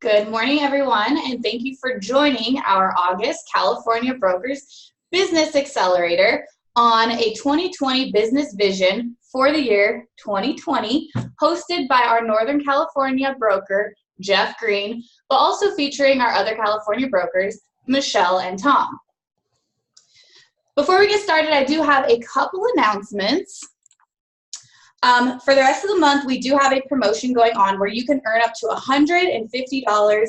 Good morning, everyone, and thank you for joining our August California Brokers Business Accelerator on a 2020 business vision for the year 2020, hosted by our Northern California broker, Jeff Green, but also featuring our other California brokers, Michelle and Tom. Before we get started, I do have a couple announcements. For the rest of the month, we do have a promotion going on where you can earn up to $150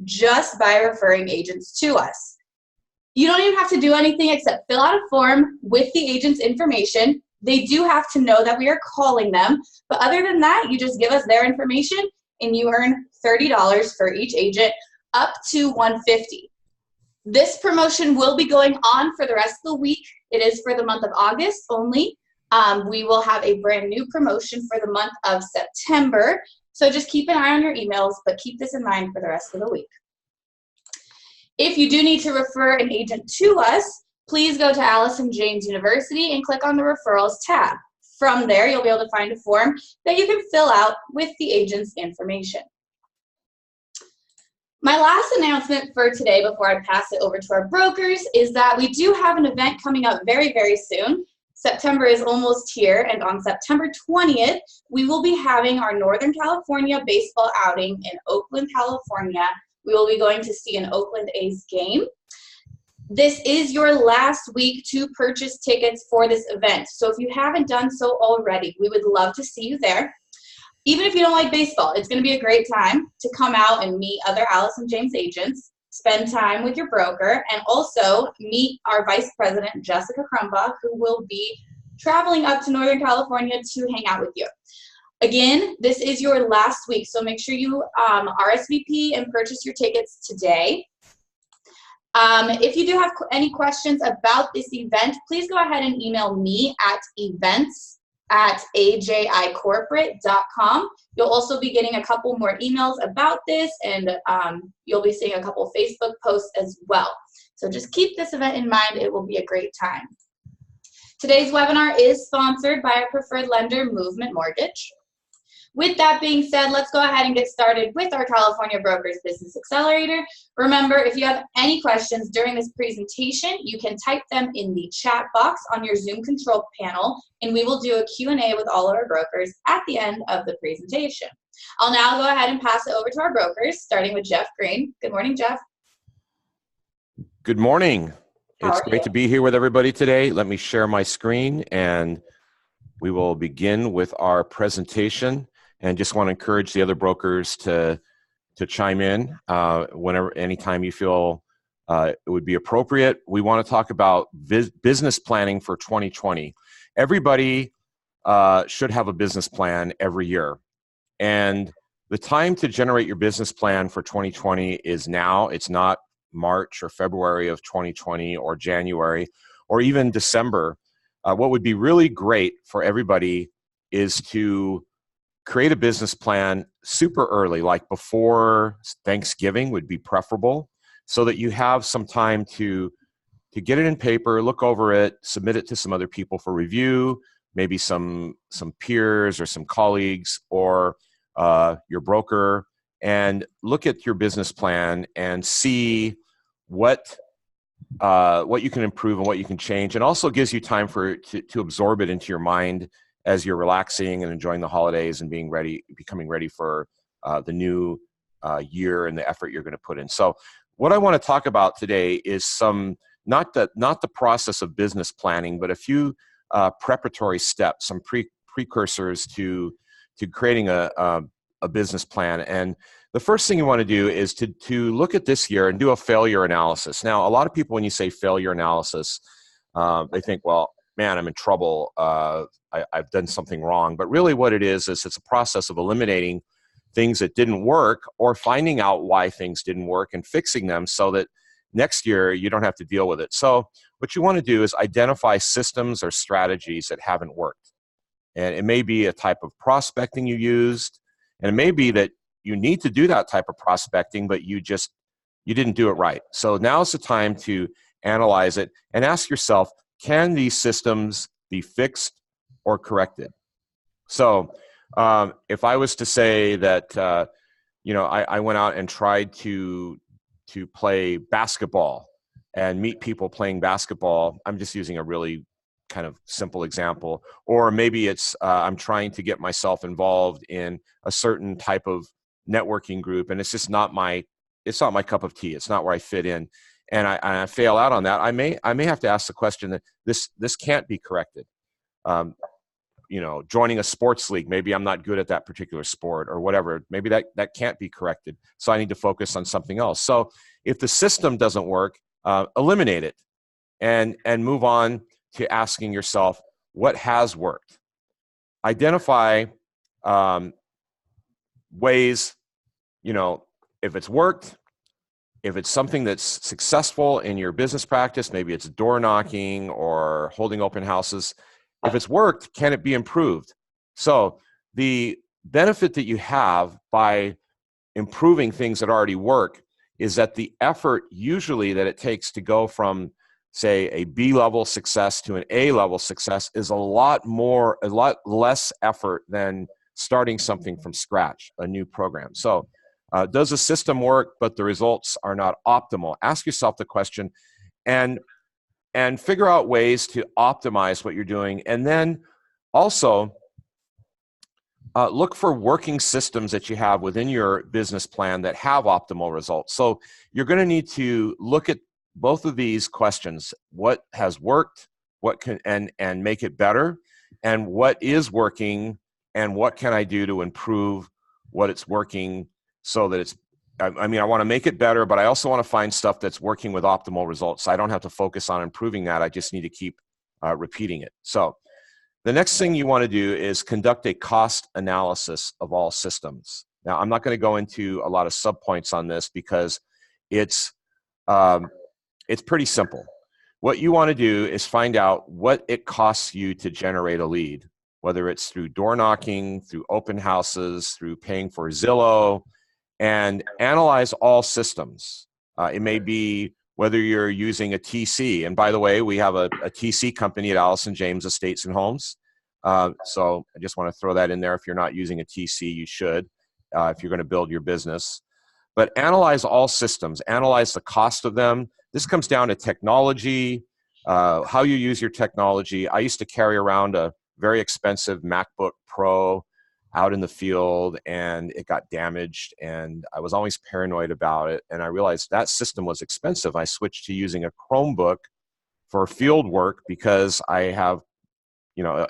just by referring agents to us. You don't even have to do anything except fill out a form with the agent's information. They do have to know that we are calling them, but other than that, you just give us their information and you earn $30 for each agent up to $150. This promotion will be going on for the rest of the week. It is for the month of August only. We will have a brand new promotion for the month of September. So just keep an eye on your emails, but keep this in mind for the rest of the week. If you do need to refer an agent to us, please go to Allison James University and click on the referrals tab. From there, you'll be able to find a form that you can fill out with the agent's information. My last announcement for today before I pass it over to our brokers is that we do have an event coming up very, very soon. September is almost here, and on September 20th, we will be having our Northern California baseball outing in Oakland, California. We will be going to see an Oakland A's game. This is your last week to purchase tickets for this event. So if you haven't done so already, we would love to see you there. Even if you don't like baseball, it's going to be a great time to come out and meet other Allison James agents, spend time with your broker, and also meet our Vice President, Jessica Crumbach, who will be traveling up to Northern California to hang out with you. Again, this is your last week, so make sure you RSVP and purchase your tickets today. If you do have any questions about this event, please go ahead and email me at events@ajicorporate.com. You'll also be getting a couple more emails about this, and you'll be seeing a couple Facebook posts as well. So just keep this event in mind. It will be a great time. Today's webinar is sponsored by our preferred lender, Movement Mortgage. With that being said, let's go ahead and get started with our California Brokers Business Accelerator. Remember, if you have any questions during this presentation, you can type them in the chat box on your Zoom control panel, and we will do a Q&A with all of our brokers at the end of the presentation. I'll now go ahead and pass it over to our brokers, starting with Jeff Green. Good morning, Jeff. Good morning. It's great to be here with everybody today. Let me share my screen, and we will begin with our presentation. And just want to encourage the other brokers to chime in anytime you feel it would be appropriate. We want to talk about business planning for 2020. Everybody should have a business plan every year. And the time to generate your business plan for 2020 is now. It's not March or February of 2020 or January or even December. What would be really great for everybody is to create a business plan super early, like before Thanksgiving would be preferable, so that you have some time to get it in paper, look over it, submit it to some other people for review, maybe some peers or some colleagues or your broker, and look at your business plan and see what you can improve and what you can change, and also gives you time to absorb it into your mind as you're relaxing and enjoying the holidays and becoming ready for the new year and the effort you're going to put in. So what I want to talk about today is not the process of business planning, but a few preparatory steps, some precursors to creating a business plan. And the first thing you want to do is to look at this year and do a failure analysis. Now, a lot of people, when you say failure analysis, they think, well, man, I'm in trouble. I've done something wrong. But really what it is it's a process of eliminating things that didn't work or finding out why things didn't work and fixing them so that next year you don't have to deal with it. So what you want to do is identify systems or strategies that haven't worked. And it may be a type of prospecting you used, and it may be that you need to do that type of prospecting, but you didn't do it right. So now's the time to analyze it and ask yourself, can these systems be fixed or corrected? So if I was to say that I went out and tried to play basketball and meet people playing basketball. I'm just using a really kind of simple example. Or maybe it's I'm trying to get myself involved in a certain type of networking group, and it's just not my cup of tea. It's not where I fit in, and I fail out on that. I may have to ask the question that this can't be corrected. Joining a sports league, maybe I'm not good at that particular sport or whatever. Maybe that can't be corrected. So I need to focus on something else. So if the system doesn't work, eliminate it and move on to asking yourself, what has worked? Identify ways, if it's worked, if it's something that's successful in your business practice, maybe it's door knocking or holding open houses. If it's worked, can it be improved? So the benefit that you have by improving things that already work is that the effort usually that it takes to go from, say, a B-level success to an A-level success is a lot less effort than starting something from scratch, a new program. So does the system work, but the results are not optimal? Ask yourself the question and figure out ways to optimize what you're doing. And then also look for working systems that you have within your business plan that have optimal results. So you're going to need to look at both of these questions: what has worked, what can and make it better, and what is working, and what can I do to improve what it's working so that it's, I want to make it better, but I also want to find stuff that's working with optimal results. So I don't have to focus on improving that. I just need to keep repeating it. So the next thing you want to do is conduct a cost analysis of all systems. Now, I'm not going to go into a lot of subpoints on this because it's pretty simple. What you want to do is find out what it costs you to generate a lead, whether it's through door knocking, through open houses, through paying for Zillow, and analyze all systems. It may be whether you're using a TC. And by the way, we have a TC company at Allison James Estates and Homes. So I just want to throw that in there. If you're not using a TC, you should, if you're going to build your business. But analyze all systems, analyze the cost of them. This comes down to technology, how you use your technology. I used to carry around a very expensive MacBook Pro out in the field, and it got damaged, and I was always paranoid about it. And I realized that system was expensive. I switched to using a Chromebook for field work because I have,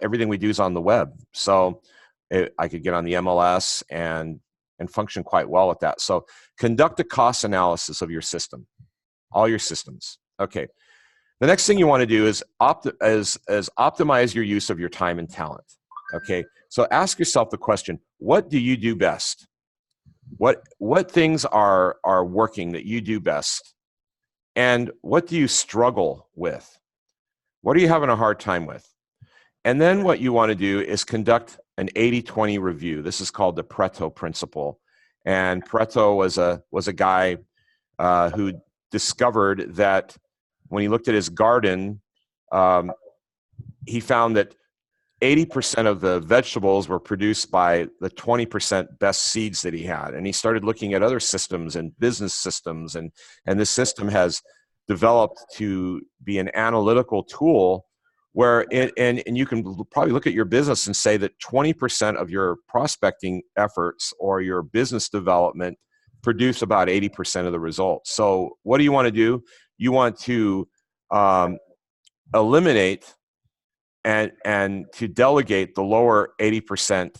everything we do is on the web. So I could get on the MLS and function quite well with that. So conduct a cost analysis of your system, all your systems. Okay. The next thing you want to do is optimize your use of your time and talent. Okay. So ask yourself the question, what do you do best? What things are working that you do best? And what do you struggle with? What are you having a hard time with? And then what you want to do is conduct an 80-20 review. This is called the Pareto principle. And Pareto was a guy who discovered that when he looked at his garden, he found that 80% of the vegetables were produced by the 20% best seeds that he had. And he started looking at other systems and business systems. And this system has developed to be an analytical tool where and you can probably look at your business and say that 20% of your prospecting efforts or your business development produce about 80% of the results. So what do you want to do? You want to eliminate and to delegate the lower 80%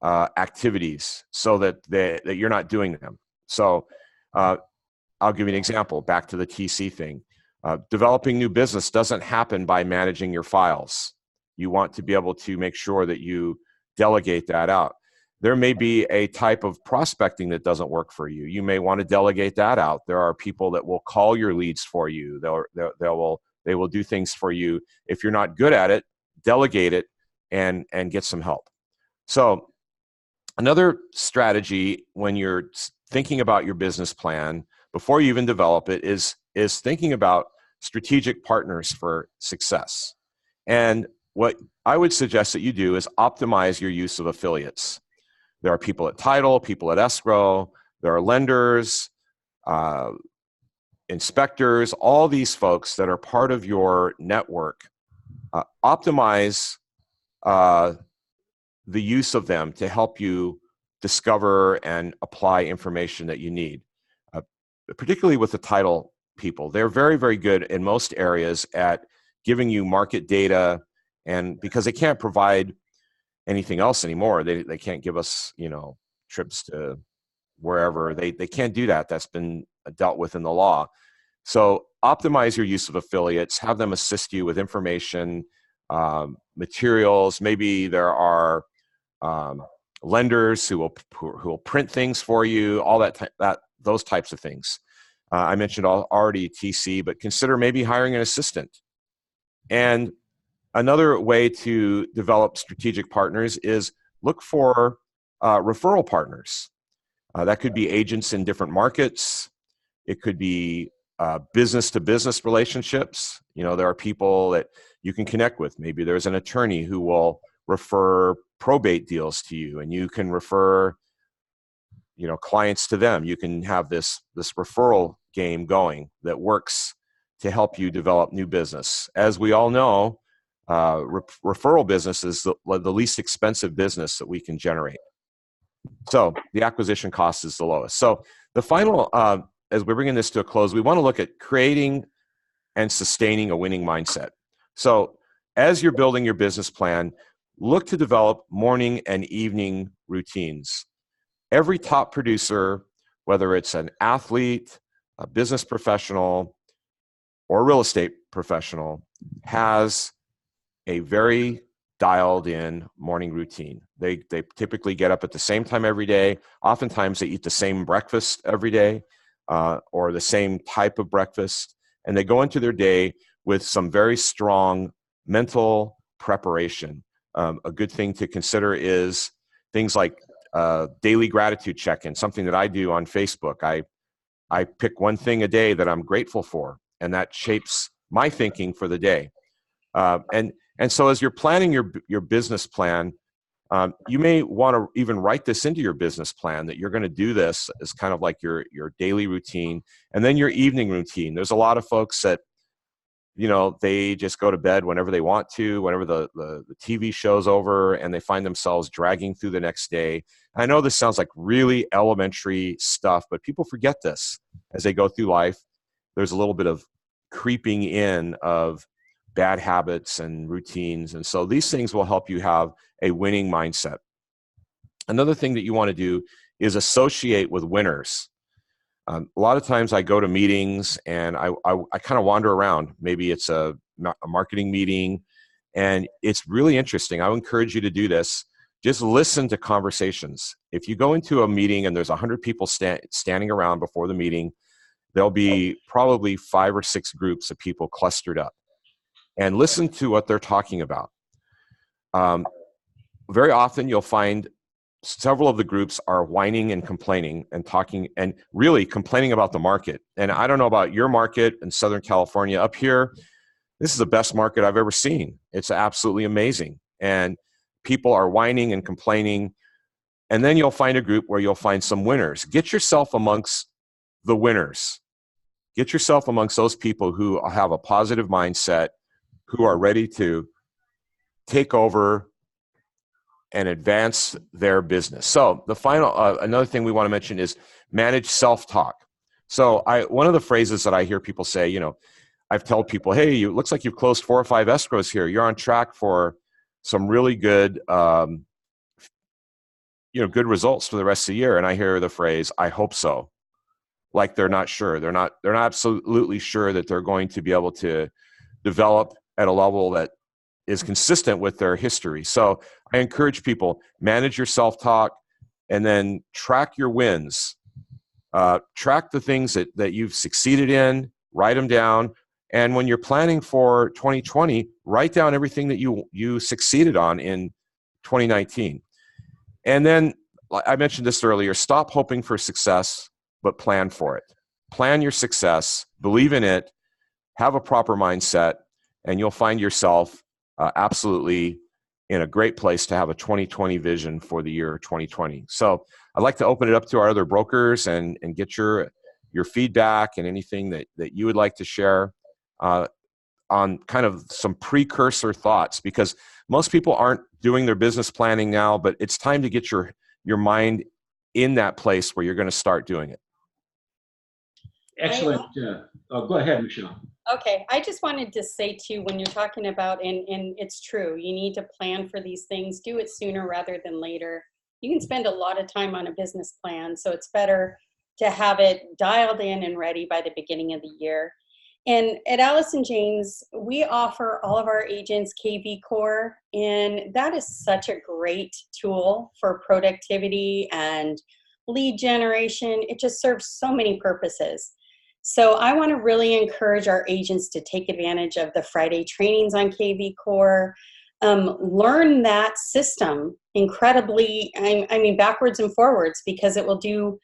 activities so that you're not doing them. So I'll give you an example, back to the TC thing. Developing new business doesn't happen by managing your files. You want to be able to make sure that you delegate that out. There may be a type of prospecting that doesn't work for you. You may want to delegate that out. There are people that will call your leads for you. They will do things for you. If you're not good at it, delegate it and get some help. So another strategy when you're thinking about your business plan, before you even develop it, is thinking about strategic partners for success. And what I would suggest that you do is optimize your use of affiliates. There are people at Title, people at Escrow, There are lenders, inspectors, all these folks that are part of your network. Optimize the use of them to help you discover and apply information that you need. Particularly with the title people, they're very, very good in most areas at giving you market data, and because they can't provide anything else anymore, they can't give us, trips to wherever. They can't do that. That's been dealt with in the law. So optimize your use of affiliates, have them assist you with information, materials. Maybe there are lenders who will print things for you, all those types of things. I mentioned already TC, but consider maybe hiring an assistant. And another way to develop strategic partners is look for referral partners. That could be agents in different markets. It could be business-to-business relationships. There are people that you can connect with. Maybe there's an attorney who will refer probate deals to you, and you can refer clients to them. You can have this referral game going that works to help you develop new business. As we all know, referral business is the least expensive business that we can generate. So the acquisition cost is the lowest. So the final, as we're bringing this to a close, we want to look at creating and sustaining a winning mindset. So as you're building your business plan, look to develop morning and evening routines. Every top producer, whether it's an athlete, a business professional, or a real estate professional, has a very dialed in morning routine. They typically get up at the same time every day. Oftentimes they eat the same breakfast every day, or the same type of breakfast. And they go into their day with some very strong mental preparation. A good thing to consider is things like daily gratitude check-in, something that I do on Facebook. I pick one thing a day that I'm grateful for, and that shapes my thinking for the day. And so as you're planning your business plan, you may want to even write this into your business plan that you're going to do this as kind of like your daily routine, and then your evening routine. There's a lot of folks that, they just go to bed whenever they want to, whenever the TV show's over, and they find themselves dragging through the next day. I know this sounds like really elementary stuff, but people forget this as they go through life. There's a little bit of creeping in of bad habits and routines. And so these things will help you have a winning mindset. Another thing that you want to do is associate with winners. A lot of times I go to meetings and I kind of wander around. Maybe it's a marketing meeting, and it's really interesting. I would encourage you to do this. Just listen to conversations. If you go into a meeting and there's 100 people standing around before the meeting, there'll be probably 5 or 6 groups of people clustered up. And listen to what they're talking about. Very often you'll find several of the groups are whining and complaining and talking and really complaining about the market. And I don't know about your market in Southern California. Up here, this is the best market I've ever seen. It's absolutely amazing. And people are whining and complaining. And then you'll find a group where you'll find some winners. Get yourself amongst the winners. Get yourself amongst those people who have a positive mindset, who are ready to take over and advance their business. So the final, another thing we want to mention is manage self-talk. So one of the phrases that I hear people say, I've told people, hey, it looks like you've closed 4 or 5 escrows here. You're on track for some really good, good results for the rest of the year. And I hear the phrase, I hope so. Like they're not sure. They're not absolutely sure that they're going to be able to develop at a level that is consistent with their history. So I encourage people, manage your self-talk and then track your wins. Track the things that you've succeeded in, write them down. And when you're planning for 2020, write down everything that you succeeded on in 2019. And then, I mentioned this earlier, stop hoping for success, but plan for it. Plan your success, believe in it, have a proper mindset, and you'll find yourself absolutely in a great place to have a 2020 vision for the year 2020. So I'd like to open it up to our other brokers and get your feedback and anything that you would like to share on kind of some precursor thoughts, because most people aren't doing their business planning now, but it's time to get your mind in that place where you're going to start doing it. Excellent. Go ahead, Michelle. Okay, I just wanted to say too, when you're talking about, and it's true, you need to plan for these things, do it sooner rather than later. You can spend a lot of time on a business plan, so it's better to have it dialed in and ready by the beginning of the year. And at Allison Janes, we offer all of our agents KV Core, and that is such a great tool for productivity and lead generation. It just serves so many purposes. So I want to really encourage our agents to take advantage of the Friday trainings on KV Core, learn that system incredibly, I mean, backwards and forwards, because it will do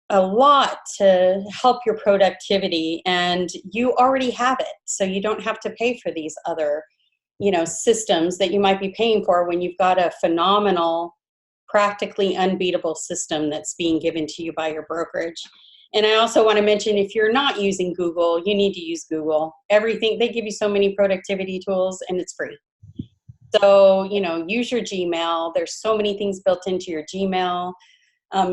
a lot to help your productivity, and you already have it. So you don't have to pay for these other, systems that you might be paying for when you've got a phenomenal, practically unbeatable system that's being given to you by your brokerage. And I also want to mention, if you're not using Google, you need to use Google. Everything, they give you so many productivity tools, and it's free. So, use your Gmail. There's so many things built into your Gmail.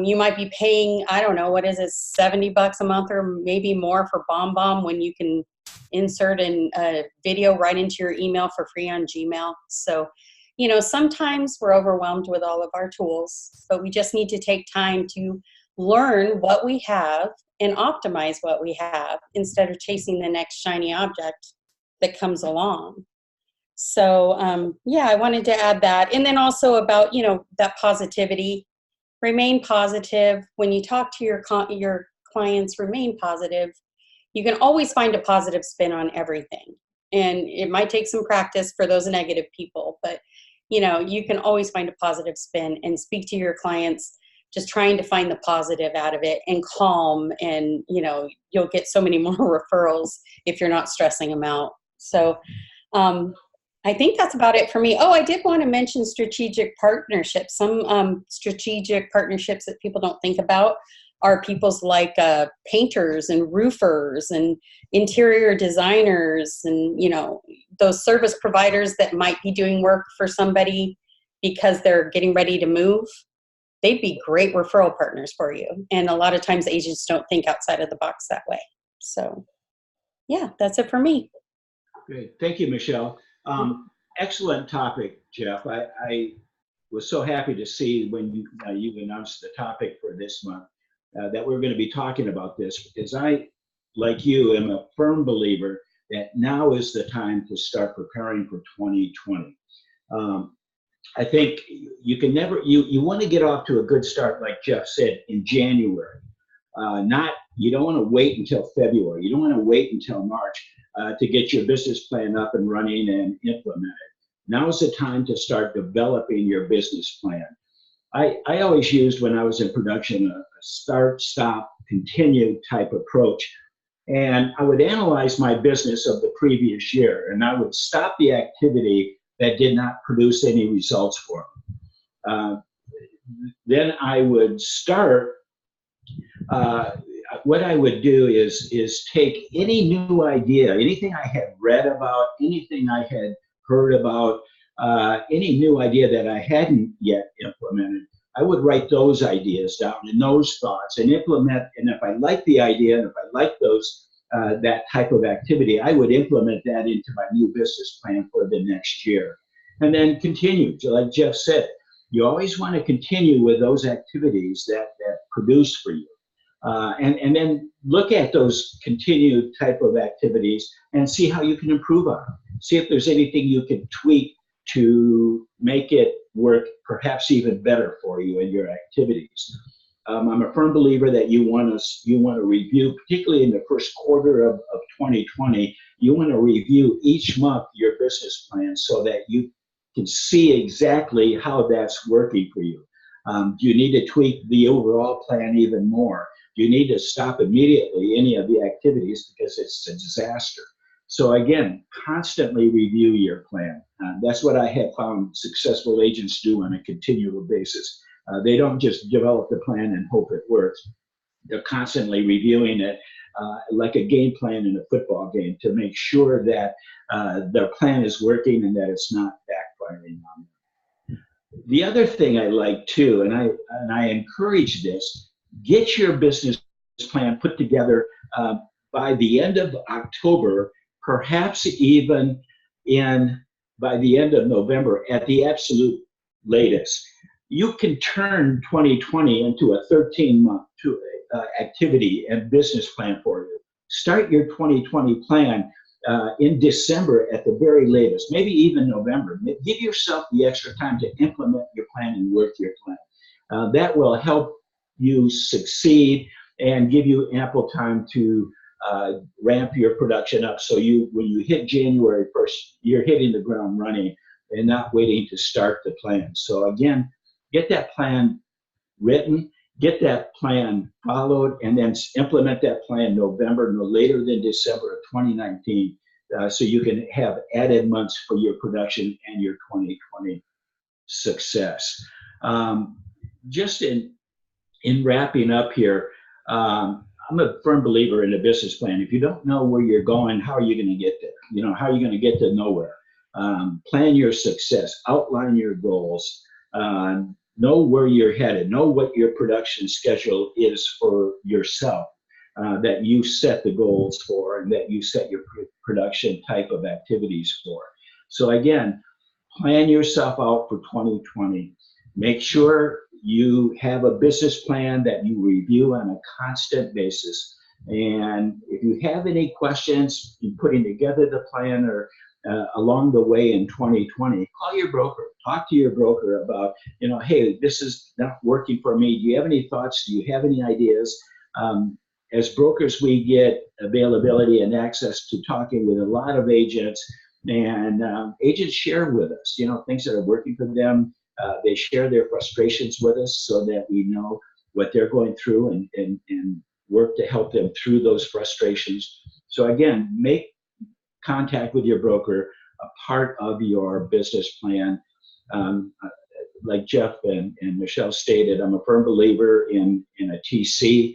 You might be paying, I don't know, what is it, $70 a month or maybe more for BombBomb, when you can insert a video right into your email for free on Gmail. So, sometimes we're overwhelmed with all of our tools, but we just need to take time to learn what we have and optimize what we have instead of chasing the next shiny object that comes along. So, I wanted to add that. And then also about, that positivity. Remain positive. When you talk to your clients, remain positive. You can always find a positive spin on everything. And it might take some practice for those negative people, but, you can always find a positive spin and speak to your clients, just trying to find the positive out of it, and calm, and, you'll get so many more referrals if you're not stressing them out. So, I think that's about it for me. Oh, I did want to mention strategic partnerships. Some strategic partnerships that people don't think about are people's like painters and roofers and interior designers and, those service providers that might be doing work for somebody because they're getting ready to move. They'd be great referral partners for you. And a lot of times agents don't think outside of the box that way. So, that's it for me. Great. Thank you, Michelle. Excellent topic, Jeff. I was so happy to see when you announced the topic for this month that we're going to be talking about this, because I, like you, am a firm believer that now is the time to start preparing for 2020. I think you can never, you want to get off to a good start, like Jeff said, in January. You don't want to wait until February. You don't want to wait until March to get your business plan up and running and implement it. Now is the time to start developing your business plan. I always used, when I was in production, a start, stop, continue type approach. And I would analyze my business of the previous year, and I would stop the activity that did not produce any results for me. Then I would start, what I would do is take any new idea, anything I had read about, anything I had heard about, any new idea that I hadn't yet implemented, I would write those ideas down and those thoughts and implement. And if I liked the idea, and if I liked those, that type of activity, I would implement that into my new business plan for the next year. And then continue, like Jeff said, you always want to continue with those activities that produce for you. And then look at those continued type of activities and see how you can improve on them. See if there's anything you can tweak to make it work perhaps even better for you in your activities. I'm a firm believer that you want to review, particularly in the first quarter of 2020, you want to review each month your business plan so that you can see exactly how that's working for you. Do you need to tweak the overall plan even more? Do you need to stop immediately any of the activities because it's a disaster? So again, constantly review your plan. That's what I have found successful agents do on a continual basis. They don't just develop the plan and hope it works. They're constantly reviewing it like a game plan in a football game to make sure that their plan is working and that it's not backfiring on them. The other thing I like too, and I encourage this, get your business plan put together by the end of October, perhaps even by the end of November at the absolute latest. You can turn 2020 into a 13-month activity and business plan for you. Start your 2020 plan in December at the very latest, maybe even November. Give yourself the extra time to implement your plan and work your plan. That will help you succeed and give you ample time to ramp your production up. So when you hit January 1st, you're hitting the ground running and not waiting to start the plan. So again, get that plan written, get that plan followed, and then implement that plan November, no later than December of 2019, so you can have added months for your production and your 2020 success. Just in wrapping up here, I'm a firm believer in a business plan. If you don't know where you're going, how are you going to get there? How are you going to get to nowhere? Plan your success, outline your goals, know where you're headed, know what your production schedule is for yourself, that you set the goals for and that you set your production type of activities for. So again, plan yourself out for 2020. Make sure you have a business plan that you review on a constant basis. And if you have any questions in putting together the plan or along the way in 2020, call your broker. Talk to your broker about, hey, this is not working for me. Do you have any thoughts? Do you have any ideas? As brokers, we get availability and access to talking with a lot of agents, and agents share with us, things that are working for them. They share their frustrations with us so that we know what they're going through and work to help them through those frustrations. So again, make contact with your broker a part of your business plan. Like Jeff and Michelle stated, I'm a firm believer in a TC.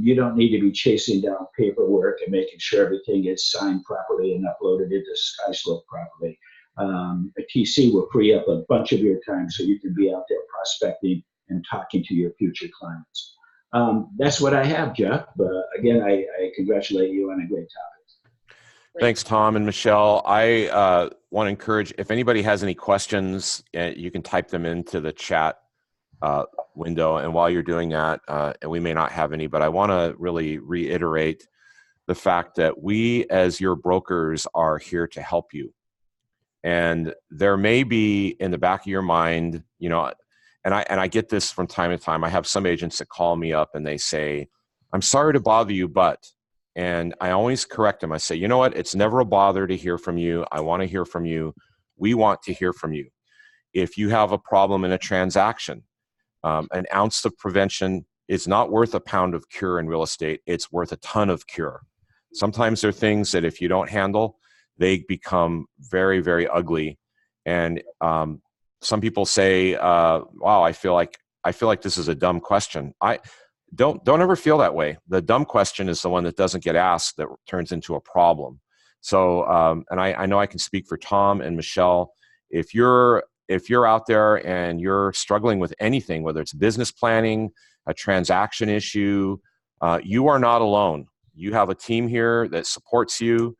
You don't need to be chasing down paperwork and making sure everything gets signed properly and uploaded into SkySlope properly. A TC will free up a bunch of your time so you can be out there prospecting and talking to your future clients. That's what I have, Jeff. Again, I congratulate you on a great topic. Thanks, Tom and Michelle. I want to encourage, if anybody has any questions, you can type them into the chat window. And while you're doing that, and we may not have any, but I want to really reiterate the fact that we as your brokers are here to help you. And there may be in the back of your mind, and I get this from time to time. I have some agents that call me up and they say, I'm sorry to bother you, but, and I always correct them. I say, you know what? It's never a bother to hear from you. I want to hear from you. We want to hear from you. If you have a problem in a transaction, an ounce of prevention is not worth a pound of cure in real estate. It's worth a ton of cure. Sometimes there are things that if you don't handle, they become very, very ugly. And some people say, wow, I feel like this is a dumb question. Don't ever feel that way. The dumb question is the one that doesn't get asked that turns into a problem. So, and I know I can speak for Tom and Michelle. If you're out there and you're struggling with anything, whether it's business planning, a transaction issue, you are not alone. You have a team here that supports you.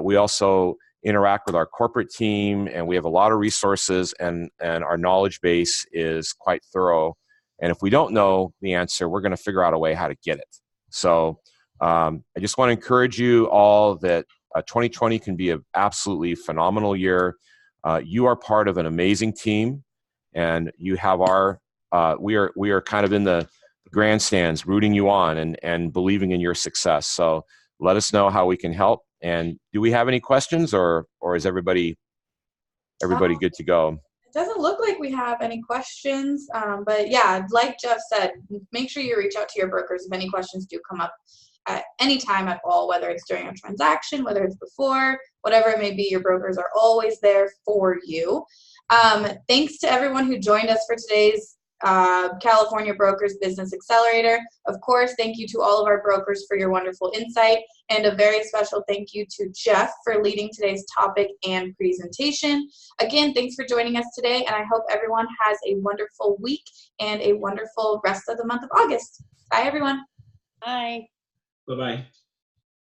We also interact with our corporate team, and we have a lot of resources, and our knowledge base is quite thorough. And if we don't know the answer, we're going to figure out a way how to get it. So I just want to encourage you all that 2020 can be an absolutely phenomenal year. You are part of an amazing team, and you have we are kind of in the grandstands rooting you on and believing in your success. So let us know how we can help. And do we have any questions, or is everybody good to go? It doesn't look like we have any questions, but yeah, like Jeff said, make sure you reach out to your brokers if any questions do come up at any time at all, whether it's during a transaction, whether it's before, whatever it may be. Your brokers are always there for you. Thanks to everyone who joined us for today's California Brokers Business Accelerator. Of course, thank you to all of our brokers for your wonderful insight, and a very special thank you to Jeff for leading today's topic and presentation. Again, thanks for joining us today, and I hope everyone has a wonderful week and a wonderful rest of the month of August. Bye, everyone. Bye. Bye-bye.